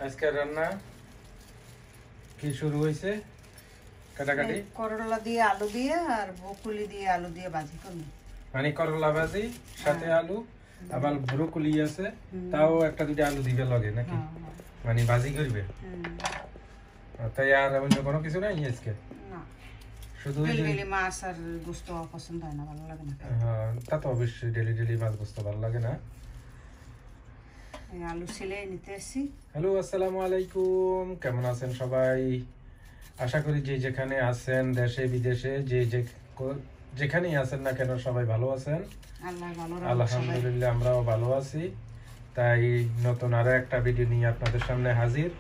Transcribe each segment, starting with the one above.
আজকে রান্না কি শুরু হয়েছে? কাটাকাটি করলা দিয়ে আলু দিয়ে আর ব্রোকলি দিয়ে আলু দিয়ে ভাজি করব। মানে করলা ভাজি সাথে আলু, আবার ব্রোকলি আছে, তাও একটা দুটো আলু দিবে লগে নাকি? মানে ভাজি করবে? তাই আর অন্য কোনো কিছু নাই আজকে? না, শুধু ডেলি মাছ আর গোস্ত পছন্দ হয় না, ভালো লাগে না। হ্যাঁ, তা তো অবশ্যই ডেলি মাছ গোস্ত ভালো লাগে না। আলু ছিলে নিতে আসি। হ্যালো, আসসালামু আলাইকুম, কেমন আছেন সবাই? আশা করি যে যেখানে আছেন, দেশে বিদেশে যেখানেই আছেন না কেন সবাই ভালো আছেন। আলহামদুলিল্লাহ আমরাও ভালো আছি। তাই নতুন আরো একটা ভিডিও নিয়ে আপনাদের সামনে হাজির।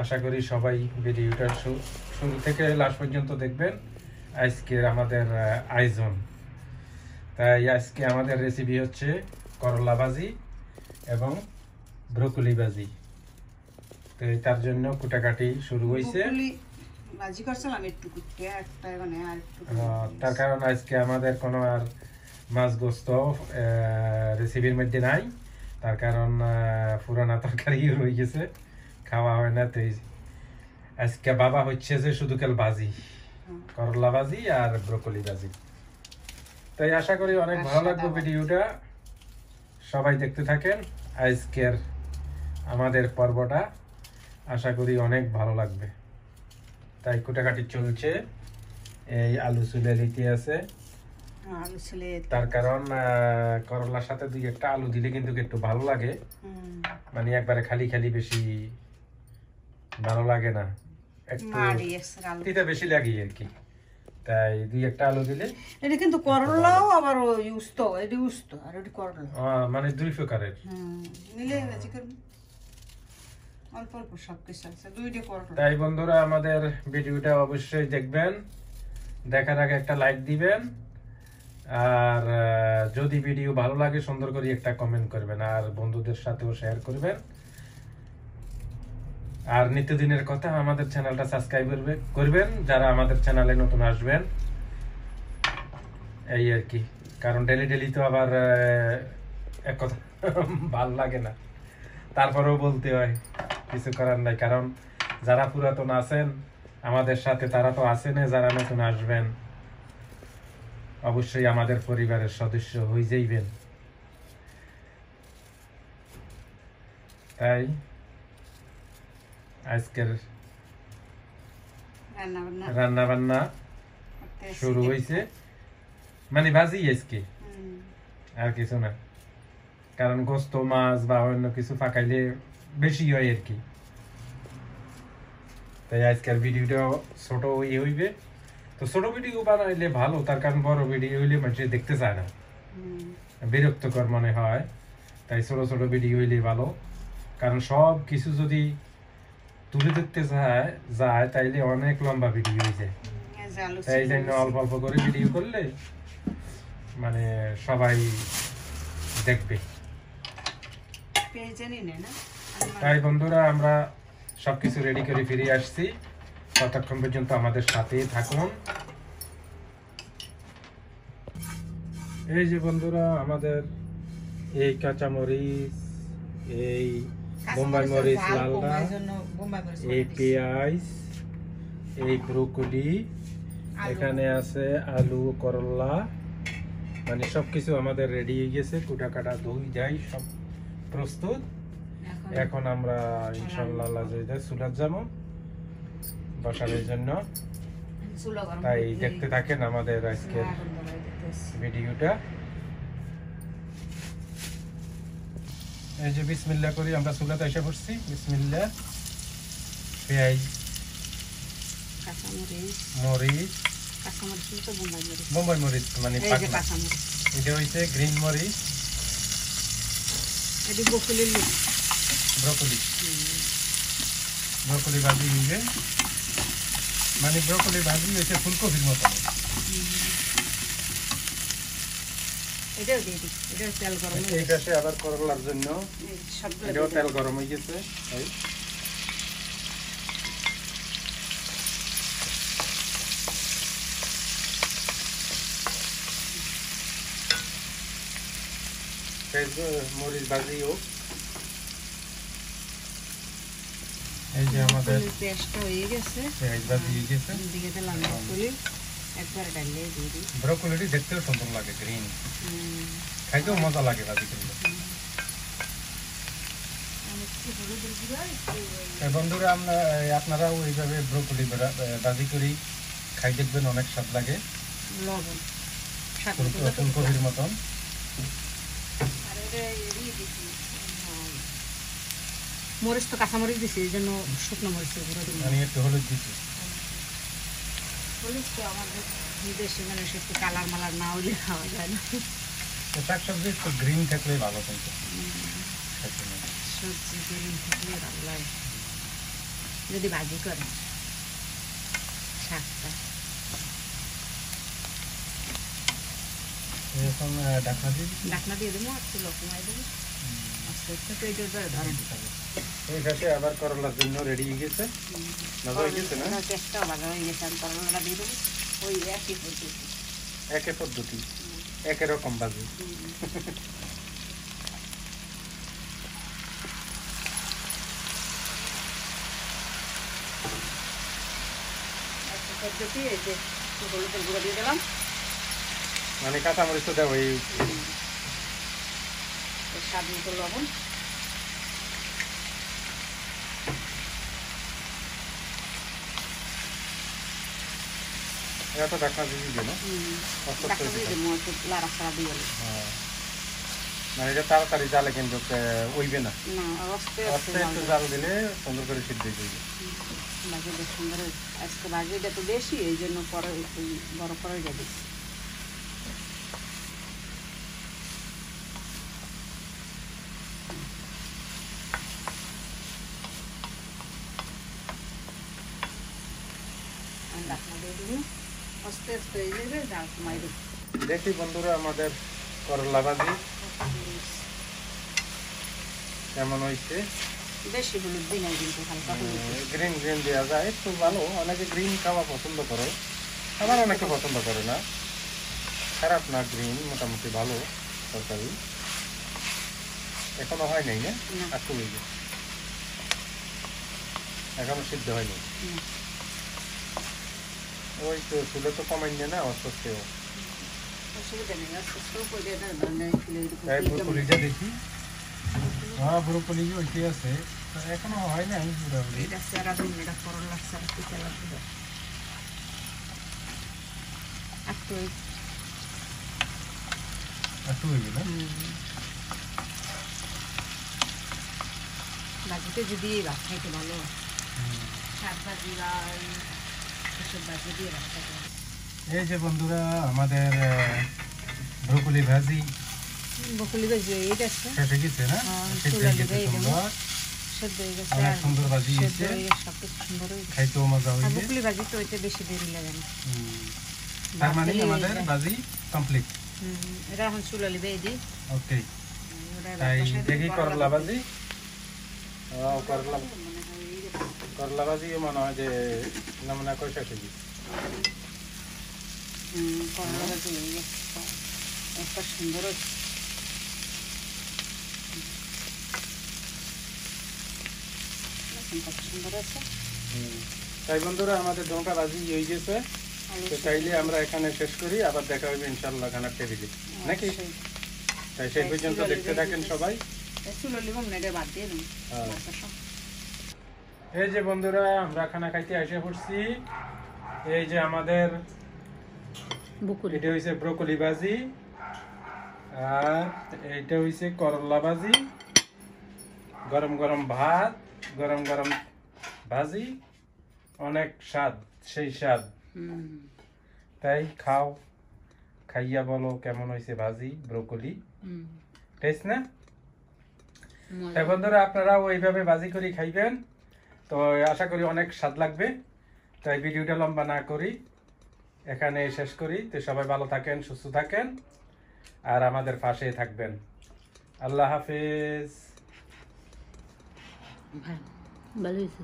আশা করি সবাই ভিডিওটা শুরু থেকে লাস্ট পর্যন্ত দেখবেন। আজকের আমাদের আয়োজন, তাই আজকে আমাদের রেসিপি হচ্ছে করলা ভাজি এবং ব্রোকলি ভাজি। তো তার জন্য কুটাকাটি শুরু হয়েছে। ভাজি করছিলাম একটু কুটে একটা, মানে আর একটু তার কারণ আজকে আমাদের কোনো আর মাছ গোস্ত রেসিপির মধ্যে নাই। তার কারণ পুরানা তরকারি রয়ে গেছে, খাওয়া হয় না। তো আজকে বাবা হচ্ছে যে শুধু কাল ভাজি, করলা ভাজি আর ব্রোকলি ভাজি। তাই আশা করি অনেক ভালো লাগবে ভিডিওটা, সবাই দেখতে থাকেন। আজকের আমাদের পর্বটা আশা করি অনেক ভালো লাগবে। তাই কুটাকাটি চলছে, এই আলু চুলে দিতে আছে। তার কারণ করলার সাথে দুই একটা আলু দিলে কিন্তু একটু ভালো লাগে, মানে একবারে খালি বেশি ভালো লাগে না, একটু তিতা বেশি লাগে আর কি। তাই দুই একটা আলু দিলে এটা কিন্তু করলাও আবার উস্তো, এটি উস্তো আর এটি করলা, মানে দুই প্রকারের মিলে ভাজি করব। অল্প অল্প সব কিছু আছে, দুইটা করলা। তাই বন্ধুরা আমাদের ভিডিওটা অবশ্যই দেখবেন, দেখার আগে একটা লাইক দিবেন, আর যদি ভিডিও ভালো লাগে সুন্দর করে একটা কমেন্ট করবেন, আর বন্ধুদের সাথেও শেয়ার করবেন। আর নিত্যদিনের কথা আমাদের চ্যানেলটা সাবস্ক্রাইব করবেন যারা আমাদের চ্যানেলে নতুন আসবেন, এই আর কি। কারণ ডেলি তো আবার এক কথা ভাল লাগে না, তারপরেও বলতে হয়, কিছু করার নাই। কারণ যারা পুরাতন আছেন আমাদের সাথে তারা তো আছেন, যারা নতুন আসবেন অবশ্যই আমাদের পরিবারের সদস্য হয়ে যাইবেন। তাই আজকের রান্না বান্না শুরু হয়েছে, মানে ভাজি আজকে, আর কিছু না। কারণ গোস্ত মাছ বা অন্য কিছু পাকাইলে বেশি হয় আর কি। তাই আজকের ভিডিওটা ছোট হইবে। তো ছোট ভিডিও বানাইলে ভালো, তার কারণ বড় ভিডিও হইলে মানুষ দেখতে চায় না, বিরক্তকর মনে হয়। তাই ছোট ভিডিও হইলে ভালো, কারণ সব কিছু যদি তুলে দেখতে যায় তাইলে অনেক লম্বা ভিডিও হয়ে যায়। তাই জন্য অল্প করে ভিডিও করলে মানে সবাই দেখবে। তাই বন্ধুরা আমরা সবকিছু রেডি করে ফিরে আসছি, ততক্ষণ পর্যন্ত আমাদের সাথেই থাকুন। এই যে বন্ধুরা আমাদের এই কাঁচামরিচ, এই বোম্বাই মরিচ লালদা, এই পেঁয়াজ, এই ব্রোকলি, এখানে আছে আলু করলা, মানে সবকিছু আমাদের রেডি হয়ে গেছে। কুটা কাটা দই যাই সব প্রস্তুত। এখন আমরা ইনশাল্লাহ চুলার যাবো বসানোর জন্য। তাই দেখতে থাকেন আমাদের আজকের ভিডিওটা। এই যে বিসমিল্লাহ করি আমরা চুলাতে এসে পড়ছি। বিসমিল্লাহ। পেঁয়াজ, মরিচ, বোম্বাই মরিচ মানে এটা হইছে গ্রিন মরিচ, ব্রোকলি ভাজি হইবে, মানে ব্রোকলি ভাজি হয়েছে ফুলকপির মতো। এই পাশে আবার করলার জন্য এটাও তেল গরম হয়ে গেছে। মরিচ ভাজি হোক। এই যে আমাদের পেস্টটা হয়ে গেছে, পেঁয়াজ ভাজি হয়ে গেছে। দিকে দিলাম ব্রকলি, একবার ডালিয়ে দিয়ে দিই। ব্রকলিটি দেখতেও সুন্দর লাগে, গ্রিন, খাইতেও মজা লাগে ভাজি করলে। বন্ধুরা আপনারাও এইভাবে ব্রকলি ভাজি করি খাই দেখবেন, অনেক স্বাদ লাগে, লবণ ফুলকপির মতন। মরিচ তো কাঁচামরিচ দিছি, এই জন্য শুকনো মরিচের গুঁড়ো দিলাম। আমি একটু হলুদ দিচ্ছি। হলুদ তো আমাদের দেশি মানুষ একটু কালার মালার না হলে খাওয়া যায় না। শাক সবজি একটু গ্রিন থাকলে ভালো, কিন্তু সবজি গ্রিন থাকলে ভালো লাগে যদি ভাজি করে শাকটা। এখন ঢাকনা দিয়ে দেবো, একটু লকমাই দেবো, আস্তে আস্তে পেঁয়াজের ধরে ধরেন। এই পাশে আবার করলার জন্য রেডি হয়ে গেছে, ভাজা হয়ে গেছে না? পেঁয়াজটাও ভাজা হয়ে গেছে, আমি করলাটা দিয়ে দেবো। ওই একই পদ্ধতি, একই পদ্ধতি, একই রকম ভাজি। পদ্ধতি এই যে হলুদের গুঁড়ো দিয়ে দিলাম, মানে কাঁচামরিচ তো দেবো, এই স্বাদ মতো লবণ, এটা ঢাকনা দিয়ে দিবে না? লাড়াচাড়া দিয়ে দিলাম। মানে এটা তাড়াতাড়ি জালে কিন্তু ওইবে না, না আস্তে আস্তে একটু জাল দিলে সুন্দর করে সিদ্ধ হয়ে যাবে। বাকি বেশ সুন্দর। আজকে বাজিটা তো বেশি, এই জন্য পরে একটু বড় করে যাবে। আস্তে আস্তে হয়ে যাবে, জাল কমাই দেবো। দেখি বন্ধুরা আমাদের করলা ভাজি কেমন হয়েছে। বেশি হলুদ দিই নাই কিন্তু হালকা হলুদ। গ্রিন গ্রিন দেওয়া যায় একটু ভালো, অনেকে গ্রিন খাওয়া পছন্দ করে, আমার অনেকে পছন্দ করে না, খারাপ না, গ্রিন মোটামুটি ভালো তরকারি। এখনো হয় নাই না, একটু হয়ে এখনো সিদ্ধ হয়নি। ওই তো চুলে তো কমাই না, অস্বস্তিও। ব্রোকলিটা দেখি, হ্যাঁ ব্রোকলি ওইটি আছে, এখনো হয় নাই পুরোপুরি। একটু হয়ে গেল। ভাজিতে যদি ভাত খাইতে ভালো, শাক ভাজি বা এসব ভাজি দিয়ে ভাত খাইতে ভালো। এই যে বন্ধুরা আমাদের ব্রোকলি ভাজি হয়ে গেছে, শেষ হয়ে গেছে না? অনেক সুন্দর ভাজি হয়েছে, খাইতেও মজা হয়েছে। ব্রোকলি ভাজি তো হইতে বেশি দেরি লাগে না। তার মানে আমাদের ভাজি কমপ্লিট। এটা এখন চুলালি দিয়ে দিই। ওকে, তাই দেখি করলা ভাজি। করলা ভাজি মনে হয় যে নমুনা করে শেষ হয়ে গেছে। করলা ভাজি হয়ে গেছে, একটা সুন্দর সুন্দর আছে। তাই বন্ধুরা আমাদের দোকা ভাজি হয়ে গেছে, তো চাইলে আমরা এখানে শেষ করি, আবার দেখা হবে ইনশাল্লাহ খানার টেবিলে নাকি? তাই সেই পর্যন্ত দেখতে থাকেন সবাই। এই যে বন্ধুরা আমরা খানা খাইতে এসে পড়ছি। এই যে আমাদের এটা হইছে ব্রোকলি ভাজি, আর এইটা হইছে করলা ভাজি, গরম গরম ভাত, গরম গরম ভাজি, অনেক স্বাদ, সেই স্বাদ। তাই খাও, খাইয়া বলো কেমন হয়েছে ভাজি ব্রোকলি, টেস্ট না? তাই বন্ধুরা আপনারাও এইভাবে ভাজি করে খাইবেন, তো আশা করি অনেক স্বাদ লাগবে। তাই ভিডিওটা লম্বা না করি, এখানে শেষ করি। তো সবাই ভালো থাকেন, সুস্থ থাকেন, আর আমাদের পাশে থাকবেন। আল্লাহ হাফেজ। ভালো হয়েছে।